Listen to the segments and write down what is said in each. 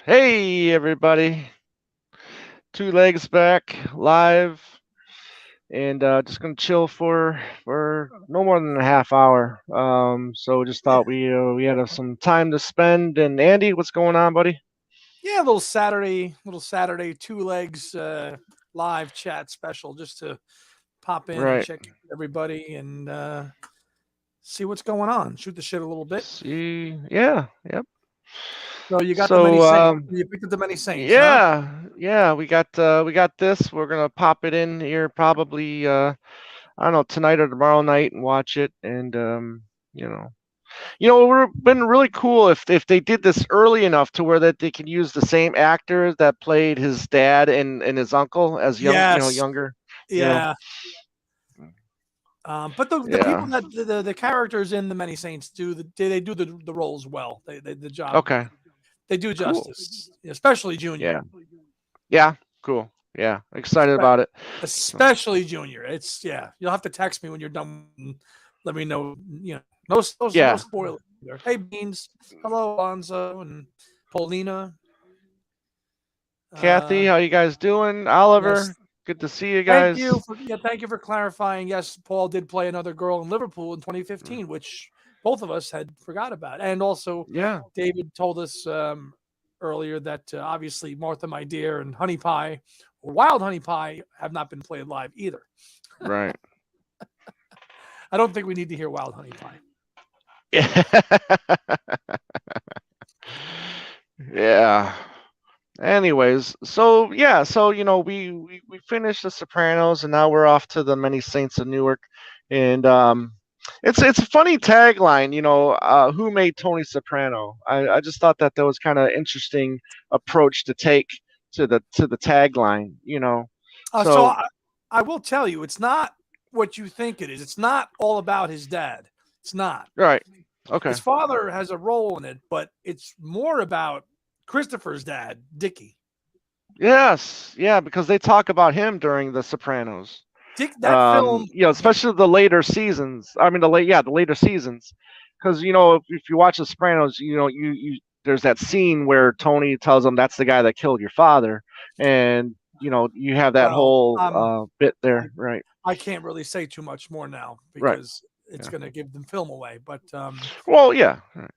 Hey everybody, two legs back live, and just gonna chill for no more than a half hour. So just Yeah, thought we had some time to spend. And Andy, what's going on, buddy? yeah, little Saturday two legs live chat special just to pop in and Right. check everybody and see what's going on. Shoot the shit a little bit. See, yeah, yep. So you got the many So saints. You picked up the many saints, huh? yeah, we got this. We're gonna pop it in here probably I don't know, tonight or tomorrow night and watch it. And you know. It would have been really cool if they did this early enough to where that they can use the same actor that played his dad and his uncle as Yes. younger. You know, Yeah. But the people yeah. that the characters in the many saints they do the roles well. They the job Okay, they do cool. justice, especially Junior. Yeah, yeah, cool. Yeah, excited about it. So, Especially Junior. It's yeah. You'll have to text me when you're done. And let me know. You know, no yeah, spoilers. Either. Hey Beans, hello Alonzo and Paulina. Kathy, Uh, how you guys doing? Oliver, yes, good to see you guys. thank you for clarifying. Yes, Paul did play another girl in Liverpool in Mm, 2015, which both of us had forgot about. And also, yeah, David told us earlier that obviously Martha, My Dear, and Honey Pie or Wild Honey Pie have not been played live either. right. I don't think we need to hear Wild Honey Pie. Yeah. Anyways, so yeah, so we finished the Sopranos, and now we're off to the Many Saints of Newark. And it's a funny tagline, who made Tony Soprano? I just thought that was kind of interesting approach to take to the tagline. So So I will tell you, it's not what you think it is. It's not all about his dad. It's not. right, okay, His father has a role in it, but it's more about Christopher's dad, Dickie. yes, yeah, because they talk about him during the Sopranos. That film, Especially the later seasons. I mean, the later seasons, because if you watch The Sopranos, you there's that scene where Tony tells him that's the guy that killed your father, and you have that well, whole bit I, there, right? I can't really say too much more now Right. because it's Yeah. going to give the film away. Well, yeah. Right.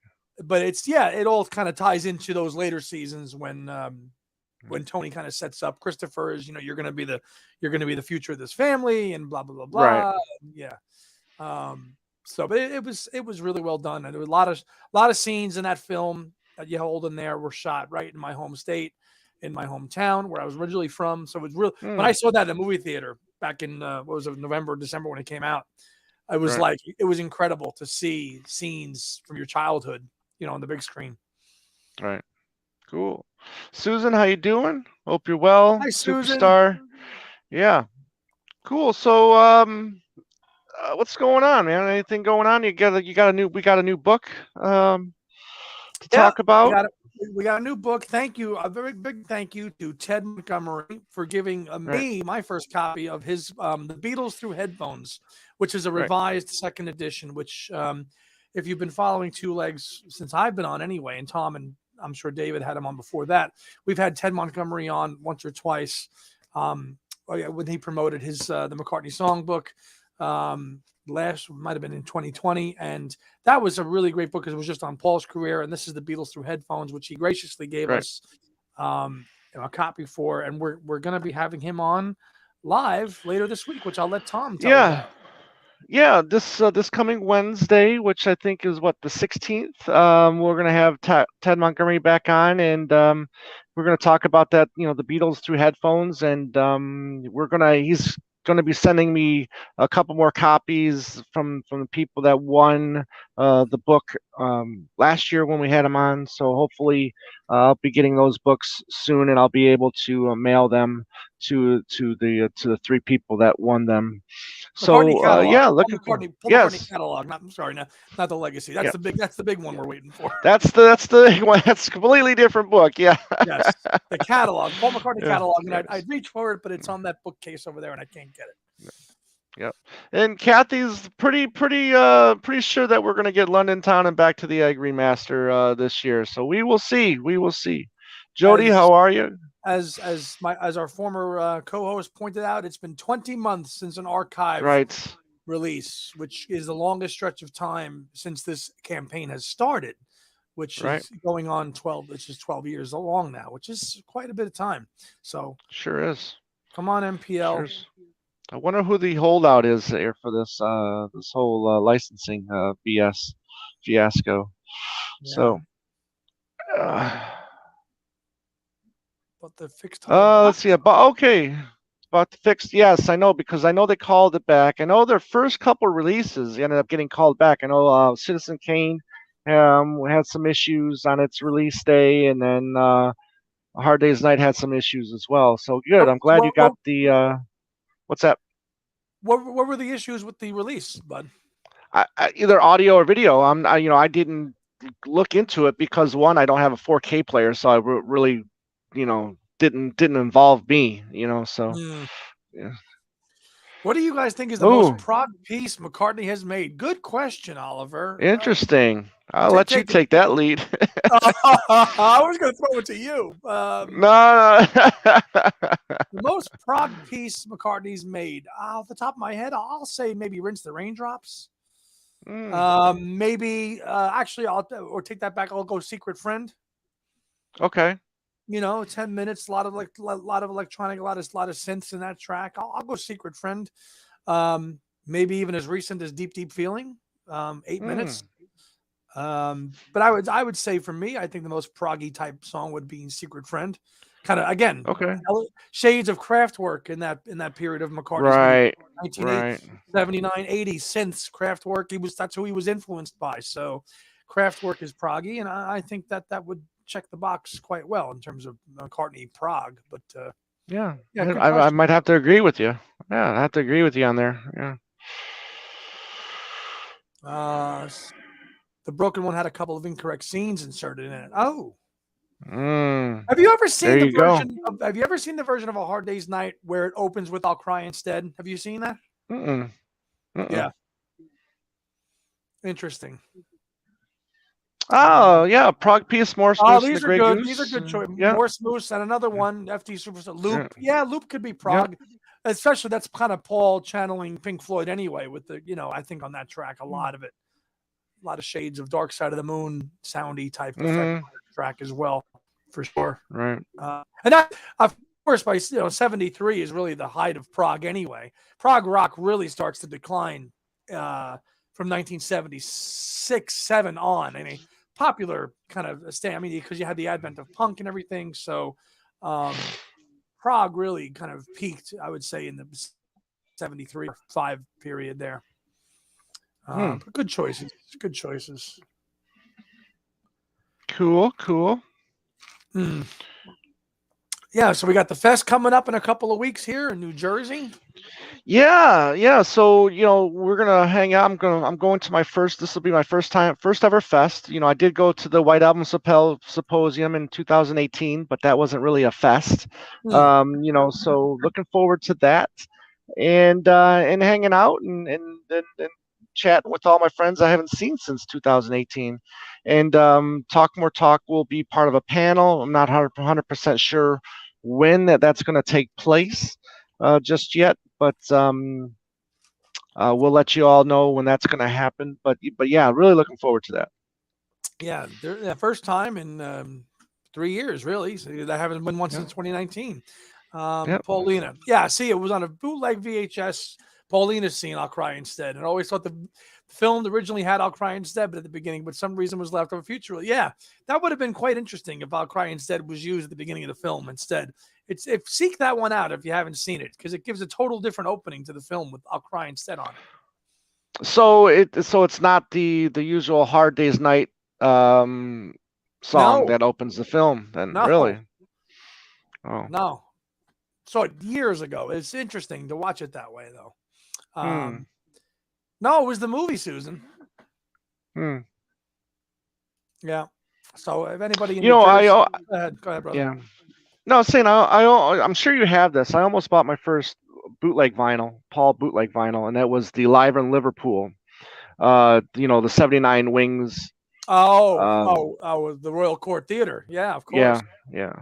But it's yeah, it all kind of ties into those later seasons when Tony kind of sets up Christopher as you're going to be the future of this family and blah blah blah Right. blah. Yeah. So, but it was really well done, and there was a lot of scenes in that film that you hold in there were shot right in my home state, in my hometown where I was originally from. So it was real. When Hmm. I saw that in the movie theater back in what was it, November, December when it came out, I was Right. like, it was incredible to see scenes from your childhood, on the big screen. Right. Cool. Susan, how you doing? Hope you're well, Hi, Susan. superstar. Yeah. Cool. So, what's going on, man? Anything going on? We got a new book to Yeah, talk we about. got it. We got a new book. Thank you. A very big thank you to Ted Montgomery for giving Right. me my first copy of his The Beatles Through Headphones, which is a Right. revised second edition. Which, if you've been following Two Legs since I've been on anyway, and Tom and I'm sure David had him on before that, we've had Ted Montgomery on once or twice. When he promoted his the McCartney songbook. Last might have been in 2020, and that was a really great book because it was just on Paul's career, and this is the Beatles Through Headphones, which he graciously gave Right. us a copy for, and we're going to be having him on live later this week, which I'll let Tom tell Yeah. about. Yeah. This coming Wednesday, which I think is what, the 16th. We're gonna have Ted Montgomery back on, and we're gonna talk about that. The Beatles through headphones, and he's gonna be sending me a couple more copies from the people that won the book last year when we had him on. So hopefully, I'll be getting those books soon, and I'll be able to mail them to the three people that won them. McCartney So catalog, yeah, looking for Paul McCartney yes, catalog. Not I'm sorry, not the legacy. yeah, That's the big one yeah. we're waiting for. That's the one. That's a completely different book. Yeah, Yes, the catalog, Paul McCartney yeah, catalog, and I'd, yes, I'd reach for it, but it's on that bookcase over there, and I can't get it. yeah. And Kathy's pretty sure that we're gonna get London Town and Back to the Egg remaster this year. So we will see. We will see. Jody, how are you? as our former co-host pointed out, it's been 20 months since an archive Right. release, which is the longest stretch of time since this campaign has started, which Right. is going on 12, which is 12 years long now, which is quite a bit of time. So Sure is. come on, Sure MPL. is. I wonder who the holdout is here for this whole licensing BS fiasco. Yeah. So, uh, But the fixed hard box. let's see. But okay, about the fixed. Yes, I know because I know they called it back. I know their first couple releases ended up getting called back. I know Citizen Kane had some issues on its release day, and then A Hard Day's Night had some issues as well. So good. What, I'm glad you what, got the. What's that? what were the issues with the release, bud? Either audio or video. I didn't look into it because one, I don't have a 4K player, so I really, didn't involve me. So Mm. yeah. What do you guys think is the most Oh, prog piece McCartney has made? Good question, Oliver. interesting. I'll let you Take it. take that lead. I was going to throw it to you. No, The most prog piece McCartney's made, off the top of my head, I'll say maybe Rinse the Raindrops. Maybe actually, or take that back. I'll go Secret Friend. okay. 10 minutes, a lot of electronic, a lot of synths in that track. I'll go Secret Friend. Maybe even as recent as Deep Deep Feeling, 8 minutes. But I would say for me, I think the most proggy type song would be Secret Friend. Kind of again, Okay. shades of Kraftwerk in that period of McCartney's Right. music, Right. 79, 80 synths, Kraftwerk. That's who he was influenced by. So Kraftwerk is proggy, and I think that would check the box quite well in terms of McCartney prog. But Yeah. good I question. might have to agree with you. Yeah, I have to agree with you on there. Yeah. The broken one had a couple of incorrect scenes inserted in it. Oh. Mm, Have you ever seen there the you go. version of A Hard Day's Night where it opens with I'll Cry Instead? Have you seen that? Mm-mm. Mm-mm. Yeah. Interesting. Oh, yeah, prog piece, Morse Oh, Moose and the these are Grey good. These are Goose. good choice. Yeah. Morse Moose and another Yeah. one, FT Superstar. Loop. Yeah. Yeah, Loop could be Yeah. prog. Especially that's kind of Paul channeling Pink Floyd anyway, with the, I think on that track, a lot of it, a lot of shades of Dark Side of the Moon soundy type effect track as well, for sure. Right. And that, of course, by 73 is really the height of prog anyway. Prog rock really starts to decline from 1976, 7 on. I mean, popular kind of because you had the advent of punk and everything. So prog really kind of peaked, I would say, in the 73 or 5 period there. But good choices. Good choices. Cool. Yeah, so we got the fest coming up in a couple of weeks here in New Jersey. Yeah. So we're gonna hang out. I'm going to my first. This will be my first ever fest. I did go to the White Album Symposium in 2018, but that wasn't really a fest. So looking forward to that, and hanging out and chatting with all my friends I haven't seen since 2018. And Talk More Talk will be part of a panel. I'm not 100% sure when that's going to take place just yet, but we'll let you all know when that's going to happen. But yeah, really looking forward to that. Yeah, the first time in 3 years, really. So that haven't been one since 2019. Paulina. Yeah, see, it was on a bootleg VHS. Paulina's scene, I'll Cry Instead. And I always thought the film originally had I'll Cry Instead, but at the beginning, but some reason was left over future. Yeah, that would have been quite interesting if I'll Cry Instead was used at the beginning of the film instead. Seek that one out if you haven't seen it, because it gives a total different opening to the film with I'll Cry Instead on it. So it's not the usual Hard Day's Night song that opens the film, then, really? Oh. No. So years ago. It's interesting to watch it that way, though. No, it was the movie, Susan. Yeah. So if anybody, go ahead, brother. Yeah. No, I was saying I'm sure you have this. I almost bought my first bootleg vinyl, Paul bootleg vinyl, and that was the Live in Liverpool. The 79 Wings The Royal Court Theater. Yeah, of Yeah, course. yeah.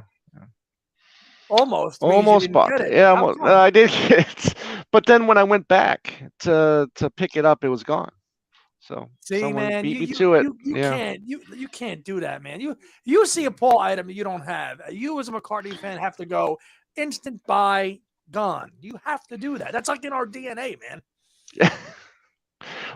Almost means you Almost didn't bought get it. it. Yeah, How come? I did get it, but then when I went back to pick it up, it was gone. So See, someone man, beat me to it. you Yeah. can't you can't do that, man. You see a Paul item that you don't have. You as a McCartney fan have to go instant buy, gone. You have to do that. That's like in our DNA, man.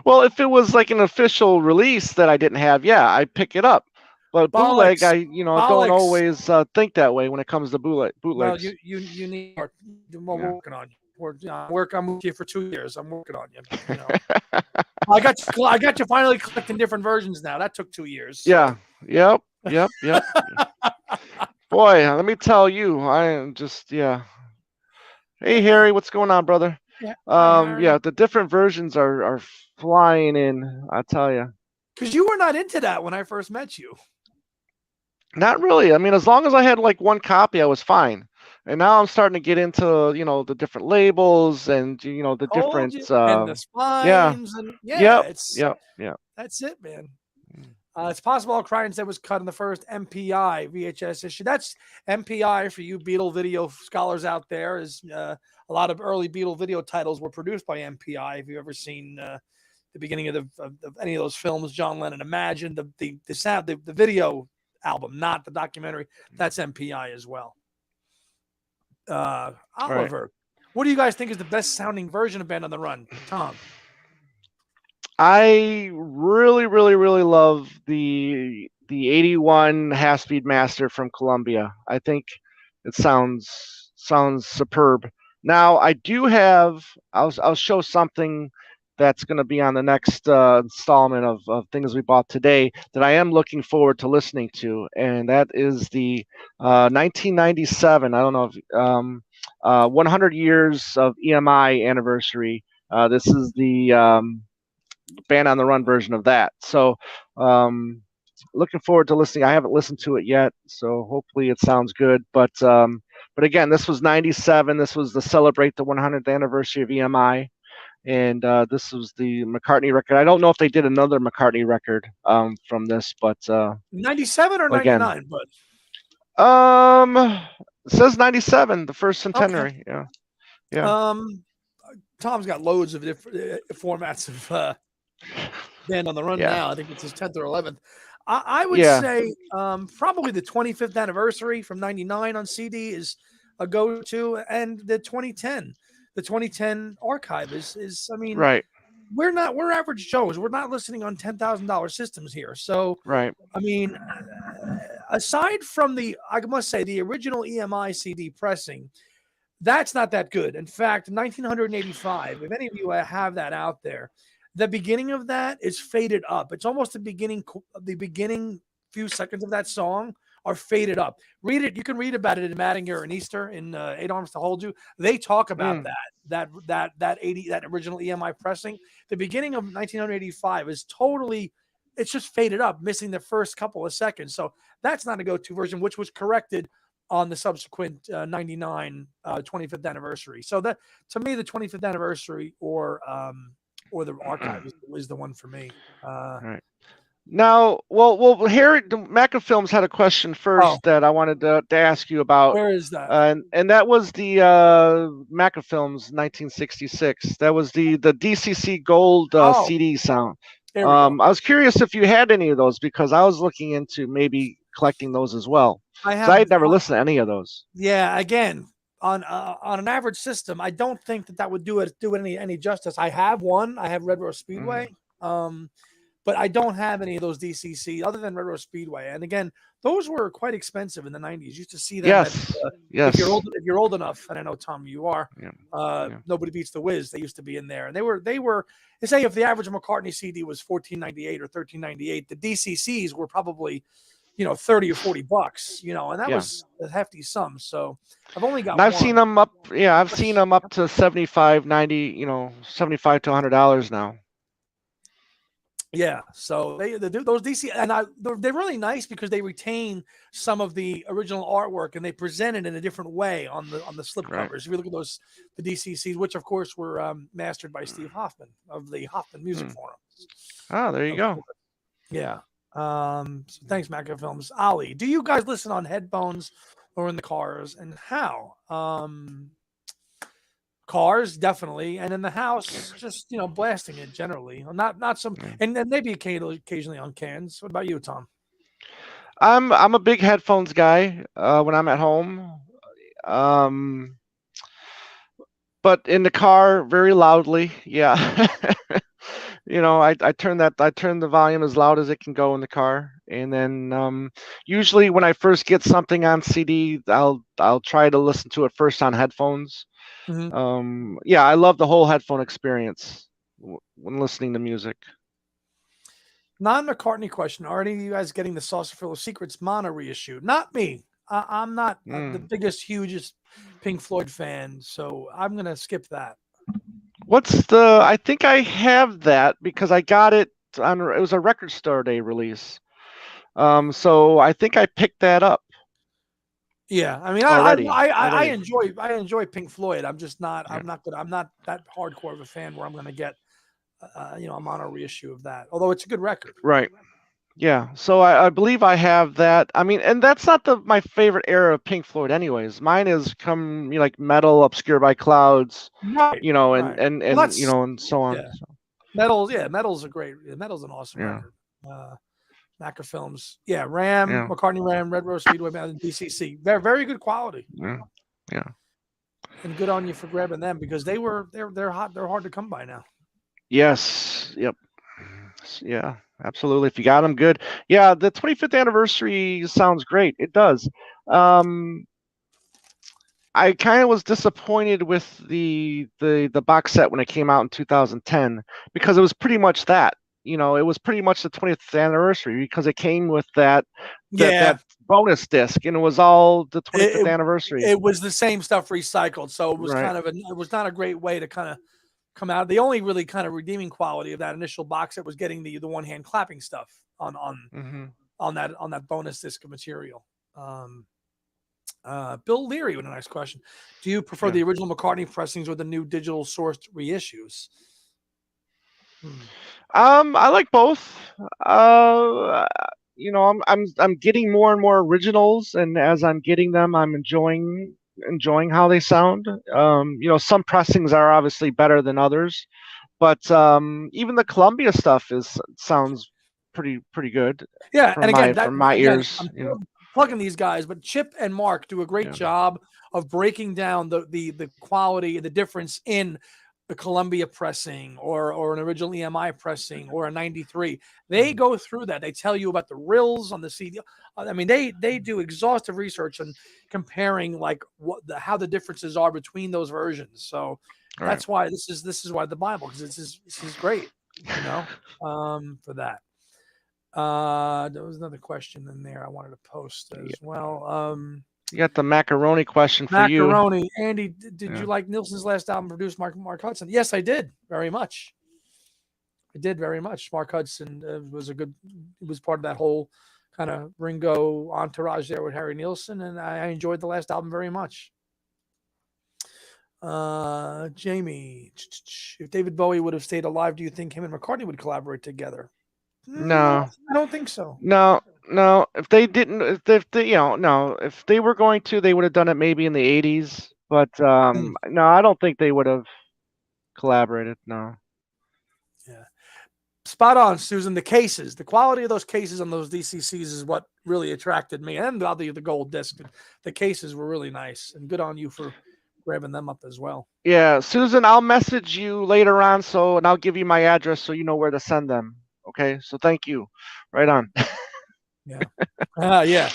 Well, if it was like an official release that I didn't have, yeah, I'd pick it up. But bootleg, Bollocks, don't bollocks. always think that way when it comes to Well, bootlegs. you need. We're Yeah. working on you. I'm with you for 2 years. I'm working on you. You know, I got you finally collecting different versions now. That took 2 years. Yeah. So. Yep. Boy, let me tell you, I am just yeah. Hey Yeah. Harry, what's going on, brother? Yeah. Hi, Harry. Yeah, the different versions are flying in. I tell you. Because you were not into that when I first met you. Not really. I mean, as long as I had like one copy, I was fine. And now I'm starting to get into, the different labels and the Told different you. And the yeah. spines and Yep. it's Yep. that's it, man. It's possible All Crying Dead was cut in the first MPI VHS issue. That's MPI for you Beatle video scholars out there. Is a lot of early Beatle video titles were produced by MPI. Have you ever seen the beginning of any of those films? John Lennon, Imagine the sound, the video album, not the documentary. That's MPI as well. Oliver, Right. what do you guys think is the best sounding version of Band on the Run? Tom. I really, really, really love the 81 half-speed master from Columbia. I think it sounds superb. Now I do have. I'll show something that's going to be on the next installment of things we bought today that I am looking forward to listening to, and that is the 1997. I don't know if 100 years of EMI anniversary. This is the Band on the Run version of that. So looking forward to listening. I haven't listened to it yet, so hopefully it sounds good. But again, this was '97. This was to celebrate the 100th anniversary of EMI, and this was the McCartney record. I don't know if they did another McCartney record from this, but 97 or again, 99, but it says '97, the first okay. centenary. Yeah. Tom's got loads of different formats of Band on the Run Yeah. now. I think it's his 10th or 11th. I would Yeah. say probably the 25th anniversary from 99 on CD is a go-to, and the 2010 archive is I mean, Right. we're average Joes. We're not listening on $10,000 systems here. So, Right. I mean, aside from I must say, the original EMI CD pressing, that's not that good. In fact, 1985, if any of you have that out there, the beginning of that is faded up. It's almost the beginning few seconds of that song are faded up. Read it. You can read about it in Mattinger and Easter in Eight Arms to Hold You. They talk about that original EMI pressing. The beginning of 1985 is totally, it's just faded up, missing the first couple of seconds. So that's not a go-to version, which was corrected on the subsequent 99 25th anniversary. So that, to me, the 25th anniversary or the archive is the one for me. Right. Now, well, here, Macafilms had a question first that I wanted to ask you about. Where is that? And that was the Macafilms 1966. That was the DCC Gold CD sound. There we go. I was curious if you had any of those because I was looking into maybe collecting those as well. I had never listened to any of those. Yeah, again, on an average system, I don't think that would do it any justice. I have one. I have Red Rose Speedway. But I don't have any of those DCC other than Red Rose Speedway. And again, those were quite expensive in the 90s. You used to see them. Yes. Yes. If you're old enough, and I know, Tom, you are, Nobody Beats the Wiz. They used to be in there. And they were, they say if the average McCartney CD was $14.98 or $13.98, the DCCs were probably, $30 or $40, and that was a hefty sum. So I've only got I've seen them up. Yeah, I've seen them up to $75, $90, $75 to $100 now. Yeah, so they do those DC, and they're really nice because they retain some of the original artwork and they present it in a different way on the slip covers. If you look at the DCCs, which of course were mastered by Steve Hoffman of the Hoffman Music Forum. Oh, there you go. Yeah. So thanks, Macro Films. Ali, do you guys listen on headphones or in the cars, and how? Cars, definitely, and in the house, just blasting it generally. Not some, Yeah. and then maybe occasionally on cans. What about you, Tom? I'm a big headphones guy when I'm at home. Um, but in the car, very loudly. Yeah. I turn the volume as loud as it can go in the car, and then usually when I first get something on CD, I'll try to listen to it first on headphones. Mhm. Yeah, I love the whole headphone experience when listening to music. Non-McCartney question: are any of you guys getting the Saucerful of Secrets mono reissue? Not me. I'm not the Mm. biggest, hugest Pink Floyd fan, so I'm gonna skip that. What's the? I think I have that because I got it on. It was a record store day release. So I think I picked that up Yeah, I mean, already. I Already. enjoy Pink Floyd. I'm just not. Yeah. I'm not that hardcore of a fan where I'm gonna get a mono reissue of that. Although it's a good record. Right. Yeah. So I believe I have that. I mean, and that's not my favorite era of Pink Floyd, anyways. Mine is come like Metal, Obscured by Clouds, Right. and Right. Well, that's and so on. yeah. So, Metal's Metal's a great. Metal's an awesome yeah. record. Macro Films. Yeah, Ram, Yeah. McCartney Ram, Red Rose Speedway, and DCC. Very good quality. Yeah. Yeah. And good on you for grabbing them because they're hot. They're hard to come by now. Yes. Yep. Yeah. Absolutely. If you got them, good. Yeah. The 25th anniversary sounds great. It does. Um, I kind of was disappointed with the box set when it came out in 2010 because it was pretty much that. It was pretty much the 20th anniversary because it came with that Yeah, bonus disc and it was all the 25th it, anniversary. it was the same stuff recycled, so it was Right. it was not a great way to kind of come out. The only really kind of redeeming quality of that initial box set was getting the one hand clapping stuff Hmm. on that bonus disc of material. Bill Leary with a nice question: do you prefer Yeah. the original McCartney pressings or the new digital sourced reissues? I like both. Uh, I'm getting more and more originals, and as I'm getting them, I'm enjoying how they sound. Some pressings are obviously better than others, but even the Columbia stuff sounds pretty good Yeah, and again, from my ears. I'm plugging these guys, but Chip and Mark do a great Yeah. job of breaking down the quality, the difference in the Columbia pressing or an original EMI pressing or a 93. They go through that. They tell you about the rills on the CD. I mean, they do exhaustive research on comparing like how the differences are between those versions. So All right. that's why this is why the Bible, because this is great, for that. There was another question in there I wanted to post as well. You got the macaroni question for you. Macaroni. Andy, did Yeah. you like Nilsson's last album produced Mark Hudson? Yes, I did very much. I did very much. Mark Hudson was part of that whole kind of Ringo entourage there with Harry Nilsson, and I enjoyed the last album very much. Jamie, if David Bowie would have stayed alive, do you think him and McCartney would collaborate together? No, No. I don't think so. No, no. If they didn't, if they, no. If they were going to, they would have done it maybe in the '80s. But no, I don't think they would have collaborated. No. Yeah. Spot on, Susan. The quality of those cases on those DCCs is what really attracted me, and the gold disc. The cases were really nice, and good on you for grabbing them up as well. Yeah, Susan, I'll message you later on, and I'll give you my address so you know where to send them. Okay, so thank you. Right on. Yeah, yeah.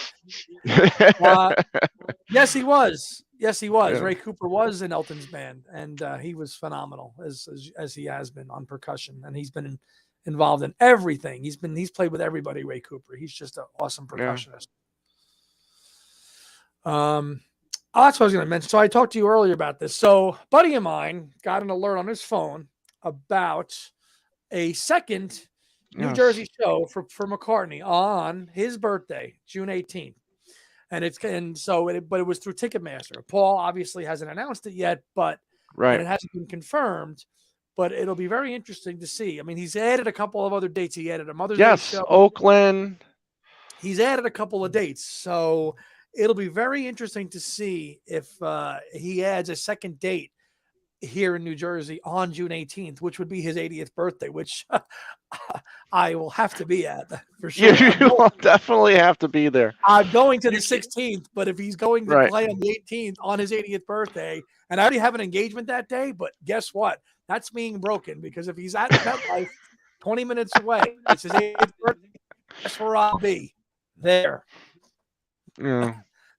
Yes, he was. Yes, he was. Yeah. Ray Cooper was in Elton's band, and he was phenomenal as he has been on percussion, and he's been involved in everything. He's played with everybody. Ray Cooper. He's just an awesome percussionist. That's what I was going to mention. So I talked to you earlier about this. So a buddy of mine got an alert on his phone about a second New Jersey show for McCartney on his birthday, June 18th. But it was through Ticketmaster. Paul obviously hasn't announced it yet, but Right. and it hasn't been confirmed. but it'll be very interesting to see. I mean, he's added a couple of other dates. He added a Mother's Day Yes, show. Oakland. He's added a couple of dates, so it'll be very interesting to see if he adds a second date here in New Jersey on June 18th, which would be his 80th birthday, which I will have to be at for sure. You will definitely have to be there. I'm going to the 16th, but if he's going to Right. play on the 18th on his 80th birthday, and I already have an engagement that day, but guess what? That's being broken because if he's at MetLife 20 minutes away, it's his 80th birthday, that's where I'll be. There. Yeah.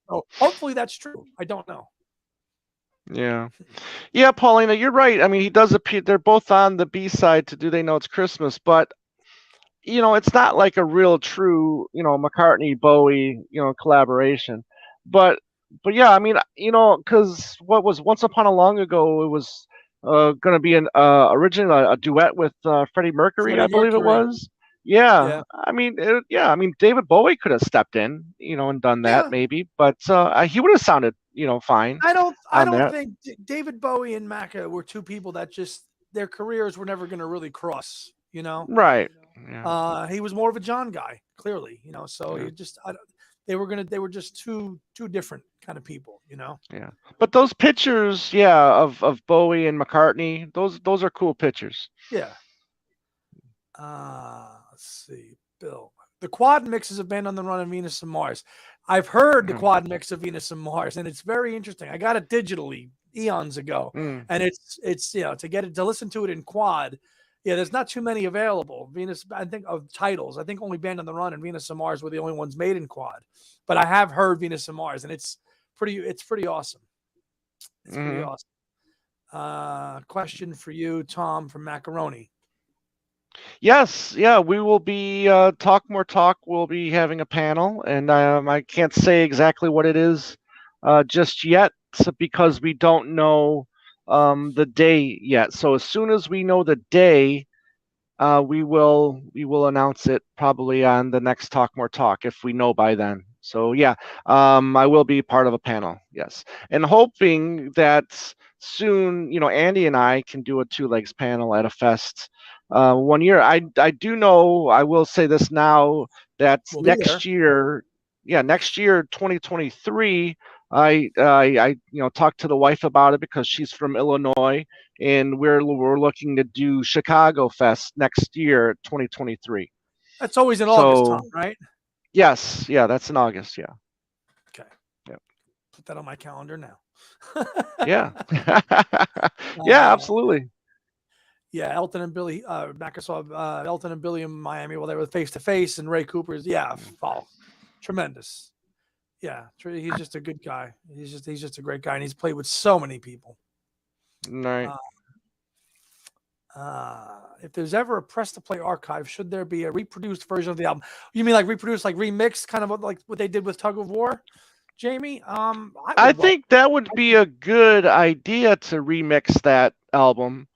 So hopefully that's true. I don't know. Yeah, Paulina, you're right. I mean, he does appear. They're both on the B side to "Do They Know It's Christmas," but it's not like a real true, McCartney Bowie, collaboration. But yeah, I mean, because what was Once Upon a Long Ago, it was going to be an originally a duet with Freddie Mercury, Freddie I believe it Mercury. was. Yeah, Yeah. I mean, David Bowie could have stepped in, and done that Yeah. maybe, but he would have sounded, fine. I on don't that. think David Bowie and Macca were two people that just their careers were never going to really cross, Right. Yeah. He was more of a John guy, clearly, so Yeah. he just they were just two different kind of people, Yeah. But those pictures, of Bowie and McCartney, those are cool pictures. Yeah. Let's see, Bill. The quad mixes have been on the run of Venus and Mars. I've heard the quad mix of Venus and Mars, and it's very interesting. I got it digitally eons ago, Mm. and it's to get it to listen to it in quad. Yeah, there's not too many available. Venus, I think, of titles. I think only Band on the Run and Venus and Mars were the only ones made in quad. But I have heard Venus and Mars, and it's pretty awesome. It's pretty awesome. Question for you, Tom, from Macaroni. Yes, yeah, we will be Talk More Talk. We'll be having a panel, and I can't say exactly what it is just yet, because we don't know the day yet. So as soon as we know the day, we will announce it probably on the next Talk More Talk if we know by then. So yeah, I will be part of a panel. Yes, and hoping that soon, Andy and I can do a Two Legs panel at a fest. One year, I do know. I will say this now that next year, 2023. I talked to the wife about it because she's from Illinois, and we're looking to do Chicago Fest next year, 2023. That's always in August, Tom, right? Yes, yeah, that's in August. Yeah. Okay. Yep. Put that on my calendar now. Yeah. Yeah, absolutely. Yeah, Elton and Billy. Back I saw Elton and Billy in Miami while they were face to face, and Ray Cooper's. Yeah, tremendous. Yeah, he's just a good guy. He's just a great guy, and he's played with so many people. Right. If there's ever a press to play archive, should there be a reproduced version of the album? You mean like reproduced, like remixed, kind of like what they did with Tug of War, Jamie? I think that would be a good idea to remix that album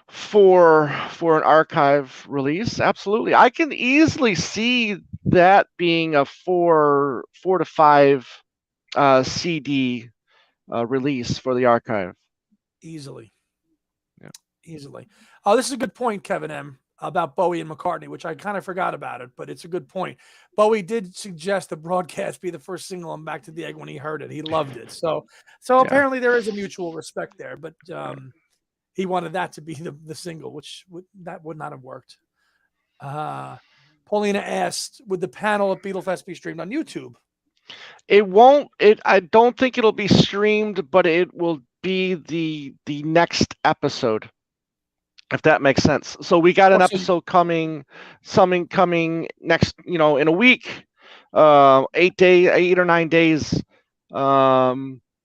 for an archive release. Absolutely, I can easily see that being a 4 to 5 CD release for the archive. Easily. Yeah. Easily. Oh, this is a good point, Kevin M, about Bowie and McCartney, which I kind of forgot about it, but it's a good point. Bowie did suggest the broadcast be the first single on Back to the Egg when he heard it. He loved it. So apparently there is a mutual respect there, but he wanted that to be the single, which would not have worked. Paulina asked, would the panel at Beatlefest be streamed on YouTube? It won't. I don't think it'll be streamed, but it will be the next episode, if that makes sense. So we got an episode coming next, in a week, 8 or 9 days.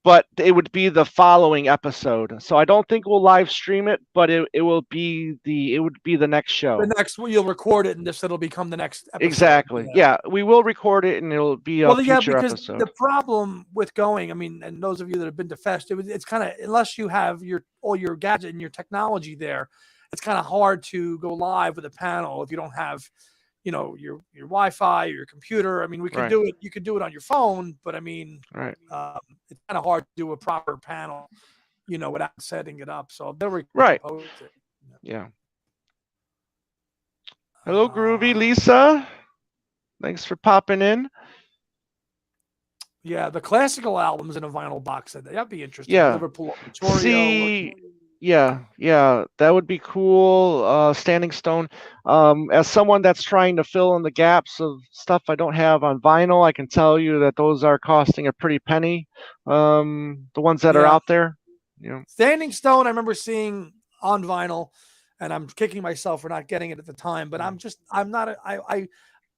But it would be the following episode. So I don't think we'll live stream it, but it would be the next show. The next, you'll record it, and it'll become the next episode. Exactly. Yeah, we will record it, and it'll be a future episode. The problem with going, I mean, and those of you that have been to Fest, it's kind of, unless you have all your gadget and your technology there, it's kind of hard to go live with a panel if you don't have, your Wi-Fi or your computer. I mean, we can do it. You can do it on your phone, but I mean, it's kind of hard to do a proper panel without setting it up. So they'll Right. post it. Yeah. Hello, Groovy Uh, Lisa. Thanks for popping in. Yeah, the classical albums in a vinyl box set. That'd be interesting. Yeah. Liverpool Oratorio. See, yeah, that would be cool. Standing Stone. As someone that's trying to fill in the gaps of stuff I don't have on vinyl, I can tell you that those are costing a pretty penny. The ones that are out there. Standing Stone, I remember seeing on vinyl, and I'm kicking myself for not getting it at the time. But I'm not.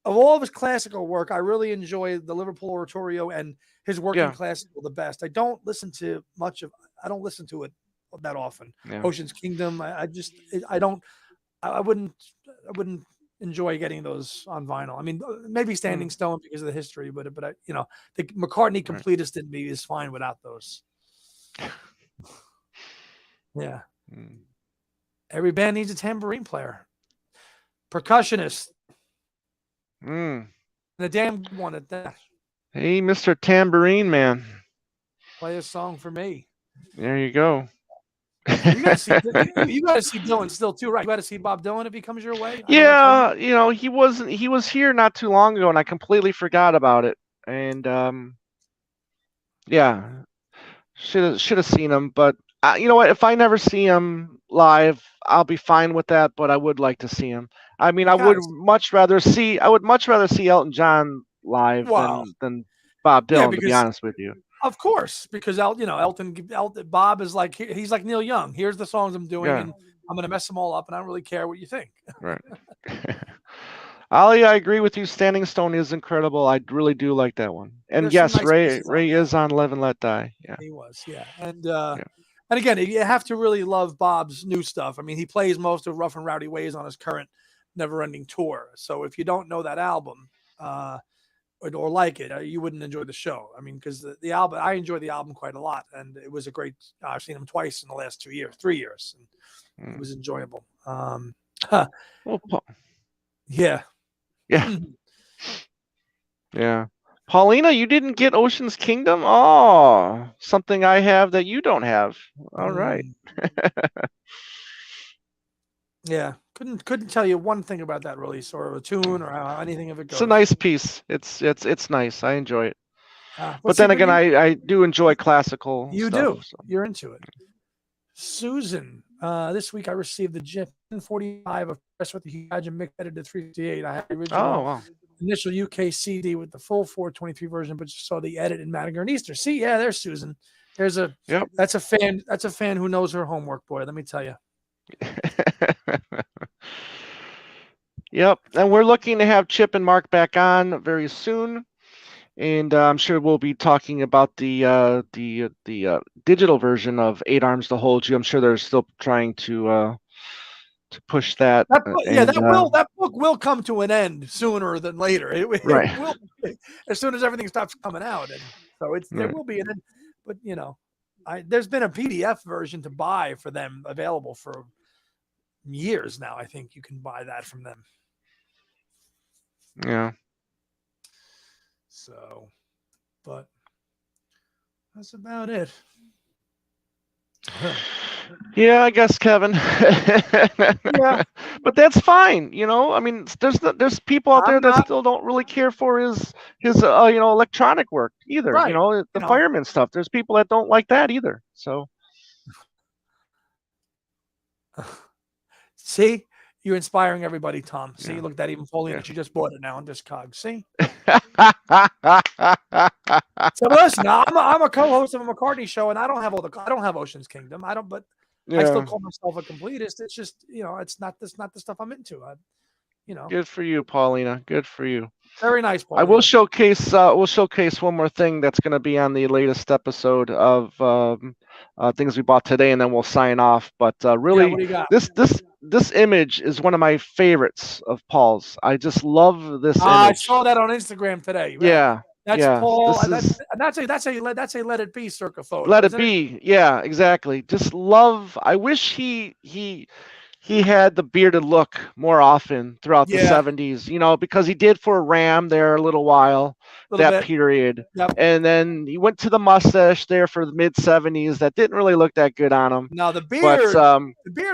Of all of his classical work, I really enjoy the Liverpool Oratorio and his working classical the best. I don't listen to it that often. Yeah. Ocean's Kingdom. I wouldn't enjoy getting those on vinyl. I mean, maybe Standing Stone because of the history, but the McCartney completist in me is fine without those. Yeah. Every band needs a tambourine player, percussionist. The damn one at that. Hey, Mr. Tambourine Man. Play a song for me. There you go. You got to see Dylan still too, right? You got to see Bob Dylan if he comes your way. Yeah, he was here not too long ago, and I completely forgot about it. And yeah, should have seen him. But you know what? If I never see him live, I'll be fine with that. But I would like to see him. I mean, I would much rather see Elton John live than Bob Dylan. To be honest with you. Of course, because Elton Bob is like he's like Neil Young. Here's the songs I'm doing, and I'm gonna mess them all up, and I don't really care what you think. Right. Ali, I agree with you. Standing Stone is incredible. I really do like that one. And yes, nice Ray is on Live and Let Die. Yeah, he was. Yeah, and again, you have to really love Bob's new stuff. I mean, he plays most of Rough and Rowdy Ways on his current Never Ending tour. So if you don't know that album, or like it, you wouldn't enjoy the show. I mean, because the album, I enjoy the album quite a lot, and it was a great. I've seen him twice in the last 3 years, and it was enjoyable. Yeah. Paulina, you didn't get Ocean's Kingdom? Oh, something I have that you don't have. All right. Yeah, couldn't tell you one thing about that release or a tune or how anything of it goes. It's a nice piece. It's nice. I enjoy it. But then again, I do enjoy classical. You stuff, do. So. You're into it. Susan, this week I received the GIF 45 of Press with the Huge and Mix edited 358. I had the original initial UK CD with the full 423 version, but just saw the edit in Madigan and Easter. See, yeah, there's Susan. There's that's a fan. That's a fan who knows her homework, boy. Let me tell you. Yep, and we're looking to have Chip and Mark back on very soon, and I'm sure we'll be talking about the digital version of 8 Arms to Hold You. I'm sure they're still trying to push that. That book will come to an end sooner than later. It will, as soon as everything stops coming out, and so there will be an end. But there's been a PDF version to buy for them available for years now. I think you can buy that from them. Yeah. So, but that's about it. Yeah, I guess, Kevin. Yeah, but that's fine. I mean, there's people out there that still don't really care for his electronic work either. Right. The fireman stuff. There's people that don't like that either. So, see, you're inspiring everybody, Tom. See, look, that even Paulina, she just bought it now on Discogs. See. So listen, I'm a co-host of a McCartney show, and I don't have Ocean's Kingdom. I still call myself a completist. It's just it's not the stuff I'm into. Good for you, Paulina. Good for you. Very nice, Paulina. I will showcase. We'll showcase one more thing that's going to be on the latest episode of things we bought today, and then we'll sign off. But really, what do you got? This image is one of my favorites of Paul's. I just love this image. I saw that on Instagram today. Right? Yeah. That's Paul. That's a Let It Be circa photo. Let It Be. Yeah, exactly. Just love. I wish he he had the bearded look more often throughout the Yeah, 70s, because he did for Ram there a little while, a little that bit. period. Yep. And then he went to the mustache there for the mid 70s. That didn't really look that good on him. Now But the beard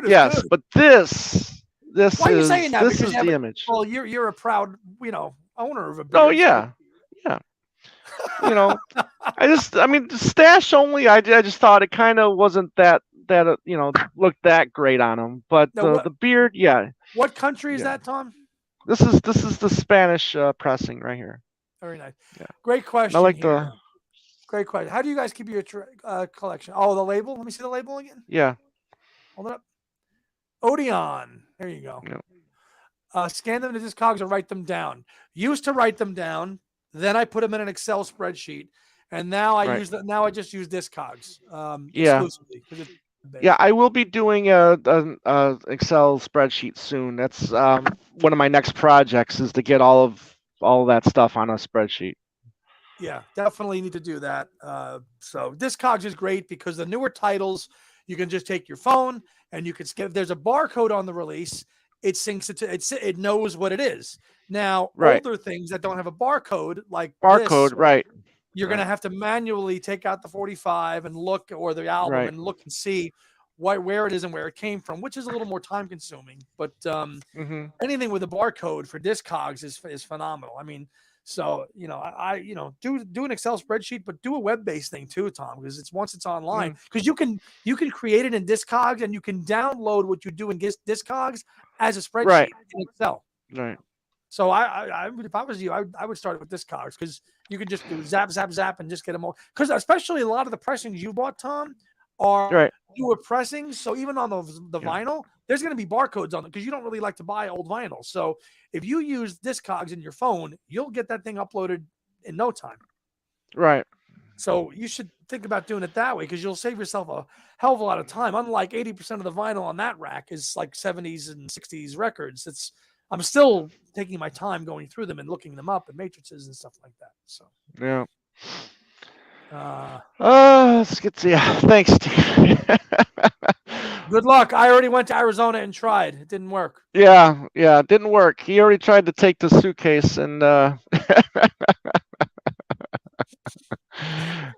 is yes, good. but this Why are you saying is that? this Because is you have the it. image. Well, you're a proud, owner of a Oh beard. So yeah. Yeah. You know, I mean, the stash only. I just thought it kind of wasn't that looked that great on him. But now, the beard, yeah, what country is yeah. that, Tom? This is the Spanish pressing right here. Very nice. Yeah, Great and I question like here. the Great question. How do you guys keep your collection? Oh, the label. Let me see the label again. yeah. Hold it up. Odeon. There you go. Scan them into Discogs or write them down. Used to write them down. Then I put them in an Excel spreadsheet, and now I Right. use that. Now I just use Discogs Yeah. exclusively because it's big. Yeah, I will be doing a Excel spreadsheet soon. That's one of my next projects is to get all that stuff on a spreadsheet. Yeah, definitely need to do that. So Discogs is great because the newer titles, you can just take your phone and you can skip. If there's a barcode on the release, it syncs it to it knows what it is. Now, Right. older things that don't have a barcode, like Barcode, this, right. you're Right. going to have to manually take out the 45 and look, or the album, Right. and look and see where it is and where it came from, which is a little more time consuming. But Mhm. anything with a barcode for Discogs is phenomenal. I mean, so I do an Excel spreadsheet, but do a web based thing too, Tom, because once it's online, Mm. because you can create it in Discogs and you can download what you do in Discogs as a spreadsheet Right. in Excel. Right. So I would, if I was you, I would start with Discogs because you could just do zap, zap, zap, and just get them all. Because especially a lot of the pressings you bought, Tom, are Right. newer pressings. So even on the Yeah. vinyl, there's going to be barcodes on it because you don't really like to buy old vinyl. So if you use Discogs in your phone, you'll get that thing uploaded in no time. Right. So you should think about doing it that way because you'll save yourself a hell of a lot of time. Unlike 80% of the vinyl on that rack is like 70s and 60s records. I'm still taking my time going through them and looking them up and matrices and stuff like that. So Yeah. uh, Let's get to thanks, Steve. good luck. I already went to Arizona and tried. It didn't work. Yeah, it didn't work. He already tried to take the suitcase, and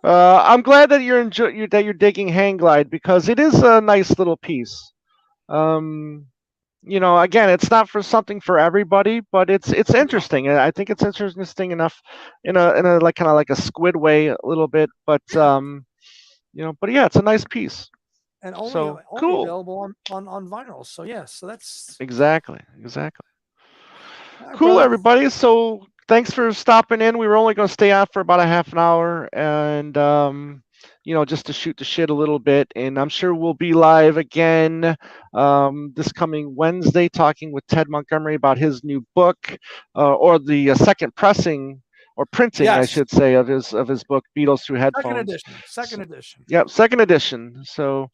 I'm glad that you're digging Hang Glide because it is a nice little piece. Again, it's not something for everybody, but it's interesting. I think it's interesting enough in a like kind of like a squid way a little bit, but but yeah, it's a nice piece. And only So cool. available on vinyl. So yes, so that's Exactly. Cool, brother. everybody. So thanks for stopping in. We were only going to stay on for about a half an hour, and just to shoot the shit a little bit. And I'm sure we'll be live again this coming Wednesday, talking with Ted Montgomery about his new book, or the second pressing or printing, I Yes. should say, of his book, Beatles Through Headphones. Second edition. Yep, second edition. So,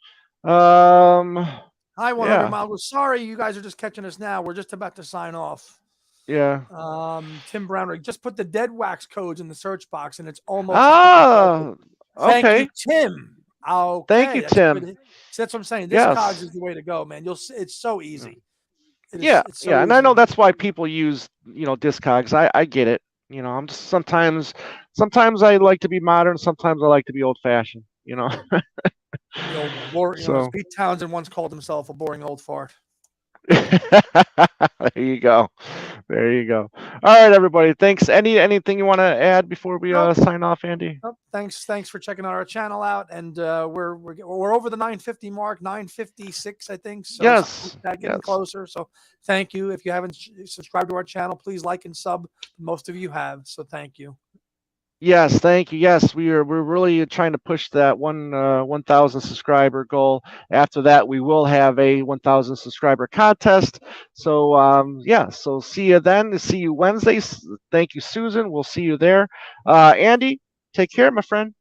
Hi, 100 yeah. miles. We're sorry you guys are just catching us now. We're just about to sign off. Yeah. Tim Brown, just put the dead wax codes in the search box, and it's almost. Okay. Thank you, Tim. Okay, thank you, Tim. So that's what I'm saying. Discogs is the way to go, man. It's so easy. It's so easy. And I know that's why people use Discogs. I get it. I'm just sometimes I like to be modern. Sometimes I like to be old fashioned. The old boring. So. Pete Townsend once called himself a boring old fart. There you go. All right, everybody. Thanks. Anything you want to add before we sign off, Andy? Nope. Thanks for checking our channel out, and we're over the 950 mark, 956, I think. So yes, getting closer. So thank you. If you haven't subscribed to our channel, please like and sub. Most of you have, so thank you. Yes, thank you. Yes, we're really trying to push that 1,000 subscriber goal. After that, we will have a 1,000 subscriber contest. So so see you then. See you Wednesday. Thank you, Susan. We'll see you there. Andy, take care, my friend.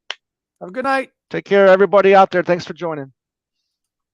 Have a good night. Take care, everybody out there. Thanks for joining.